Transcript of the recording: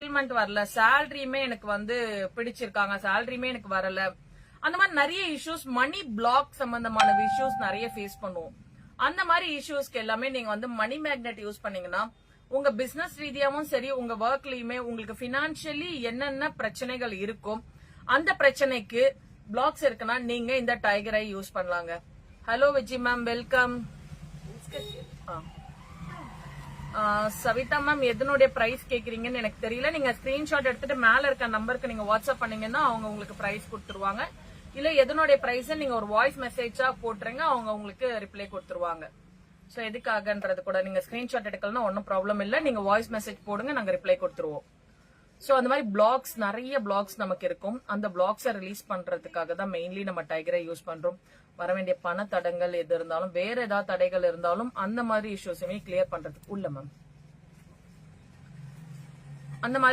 Settlement வரல, சேலரியுமே எனக்கு வந்து பிடிச்சிருக்காங்க, சேலரியுமே எனக்கு வரல, அந்த மாதிரி நிறைய இஷ்யூஸ், மணி பிளாக் சம்பந்தமான இஷ்யூஸ் நிறைய ஃபேஸ் பண்ணுவோம். அந்த மாதிரி இஷ்யூஸ்க்கு எல்லாமே நீங்க வந்து மணி மேக்னெட் யூஸ் பண்ணீங்கன்னா உங்க பிசினஸ் ரீதியாவும் சரி, உங்க ஒர்க்லயுமே உங்களுக்கு பினான்சியலி என்னென்ன பிரச்சனைகள் இருக்கும், அந்த பிரச்சனைக்கு பிளாக்ஸ் இருக்குன்னா நீங்க இந்த டைகர் ஐ யூஸ் பண்ணலாங்க. Hello Viji ma'am, welcome. Savitha ma'am, எதனுடைய பிரைஸ் கேக்குறீங்கன்னு எனக்கு தெரியல. நீங்க ஸ்கிரீன்ஷாட் எடுத்துட்டு மேல இருக்க நம்பருக்கு நீங்க வாட்ஸ்அப் பண்ணீங்கன்னா அவங்க உங்களுக்கு பிரைஸ் கொடுத்துருவாங்க. இல்ல எதனுடைய பிரைஸ் நீங்க ஒரு வாய்ஸ் மெசேஜா போட்டுருங்க, அவங்க உங்களுக்கு ரிப்ளை கொடுத்துருவாங்க. சோ எதுக்காகன்றது கூட நீங்க ஸ்கிரீன்ஷாட் எடுக்கலன்னா ஒன்னும் ப்ராப்ளம் இல்ல, நீங்க வாய்ஸ் மெசேஜ் போடுங்க, நாங்க ரிப்ளை கொடுத்துருவோம். சோ அந்த மாதிரி பிளாக்ஸ், நிறைய பிளாக்ஸ் நமக்கு இருக்கும். அந்த பிளாக்ஸை ரிலீஸ் பண்றதுக்காக தான் மெயின்லி நம்ம டைகரை யூஸ் பண்றோம். வர வேண்டிய பண தடங்கள் எது இருந்தாலும், வேற ஏதாவது தடைகள் இருந்தாலும் அந்த மாதிரி இஷ்யூஸுமே கிளியர் பண்றதுக்கு உள்ள மேம் அந்த மாதிரி